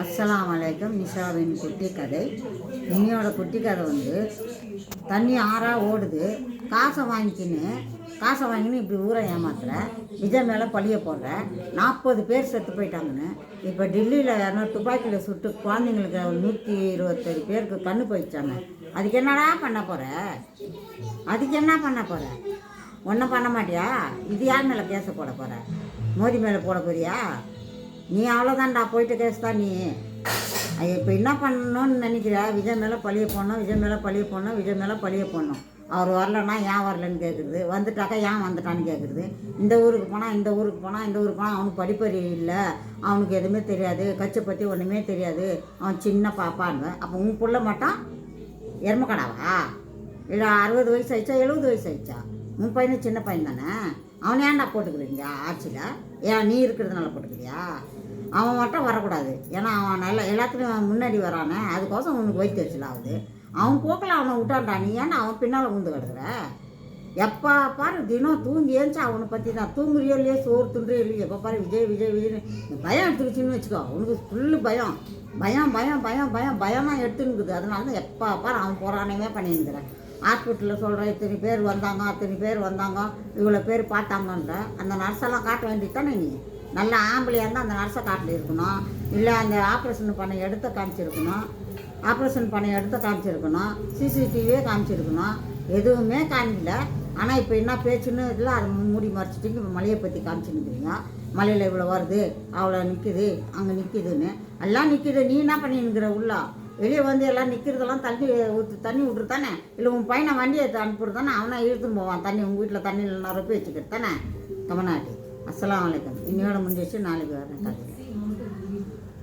அஸ்ஸலாமு அலைக்கும். நிஷாவின் குட்டி கதை. இன்னையோட குட்டி கதை வந்து, தண்ணி ஆறாக ஓடுது, காசை வாங்கின்னு இப்படி ஊரை ஏமாத்துற, விஜய் மேலே பழிய போடுற. 40 பேர் செத்து போயிட்டாங்கன்னு. இப்போ டெல்லியில் யாரும் துப்பாக்கியில் சுட்டு குழந்தைங்களுக்கு 127 பேருக்கு கண்ணு போயிடுச்சாங்க. அதுக்கு என்னடா பண்ண போகிற? ஒன்றும் பண்ண மாட்டியா? இது யார் மேலே கேஸை போட போகிற? மோடி மேலே போட போறியா? நீ அவ்வளோதான்டா, போயிட்டு கேஸ் தான் நீ. இப்போ என்ன பண்ணணும்னு நினைக்கிற? விஜய் மேலே பழிய போடணும். அவர் வரலன்னா ஏன் வரலன்னு கேட்குறது, வந்துட்டாக்கா ஏன் வந்துட்டான்னு கேட்குறது. இந்த ஊருக்கு போனால் அவனுக்கு படிப்பறிவு இல்லை, அவனுக்கு எதுவுமே தெரியாது, கட்சி பற்றி ஒன்றுமே தெரியாது, அவன் சின்ன பாப்பான்னு. அப்போ உன் புள்ள மட்டும் எருமக்கடாவா? இல்லை 60 வயசு ஆயிடுச்சா 70 வயசு ஆயிடுச்சா? உன் பையனும் சின்ன பையன் தானே. அவனை ஏன்டா போட்டுக்கிறீங்க ஆட்சியில்? ஏன் நீ இருக்கிறதுனால போட்டுக்கிறியா? அவன் மட்டும் வரக்கூடாது, ஏன்னா அவன் நல்லா எல்லாத்துலையும் முன்னாடி வரானே, அதுக்கோசம் உனக்கு வைத்தறிச்சல் ஆகுது. அவன் போக்கில் அவனை விட்டான்டா, நீ ஏன்னா அவன் பின்னால் உந்து கிடக்குற. எப்போ பாரு தினம் தூங்கி ஏந்துச்சா அவனை பற்றி தான். தூங்குறியோ இல்லையோ, சோறு துண்டுறியோ இல்லையோ, எப்போ பாரு விஜய்னு பயம் எடுத்துக்கிச்சின்னு வச்சுக்கோ. உனக்கு ஃபுல்லு பயமாக எடுத்துன்னுக்குது. அதனால தான் எப்போ பாரு அவன் போரானமே பண்ணியிருக்கிறேன். ஹாஸ்பிட்டலில் சொல்கிற இத்தனை பேர் வந்தாங்க, இவ்வளோ பேர் பார்த்தாங்கன்ற அந்த நர்ஸெல்லாம் காட்ட வேண்டியது தானே. நீ நல்லா ஆம்பளையாக இருந்தால் அந்த நர்ஸை காட்டில் இருக்கணும், இல்லை அந்த ஆப்ரேஷன் பண்ண எடுத்து காமிச்சிருக்கணும், சிசிடிவியே காமிச்சிருக்கணும். எதுவுமே காமிக்கல. ஆனால் இப்போ என்ன பேச்சுன்னு இல்லை, அதை மூடி மறைச்சிட்டிங்க. இப்போ மலையை பற்றி காமிச்சுன்னுக்கிறீங்க. மலையில் இவ்வளோ வருது, அவ்வளோ நிற்குது, அங்கே நிற்குதுன்னு எல்லாம் நிற்குது. நீ என்ன பண்ணின்னுக்கிற? உள்ளே வெளியே வந்து எல்லாம் நிற்கிறதெல்லாம் தண்ணி விட்ரு தானே. இல்லை உன் பையனை வண்டியை எடுத்து அனுப்பிவிடு தானே, அவனை இழுத்துன்னு போவான். தண்ணி உங்கள் வீட்டில் தண்ணி இல்லைன்னா ரொப்பி வச்சுக்கிட்டு தானே. தமிழ்நாட்டு. அஸ்ஸலாமு அலைக்கும். இன்னையோட முடிஞ்சிச்சு, நாளைக்கு வரேன்.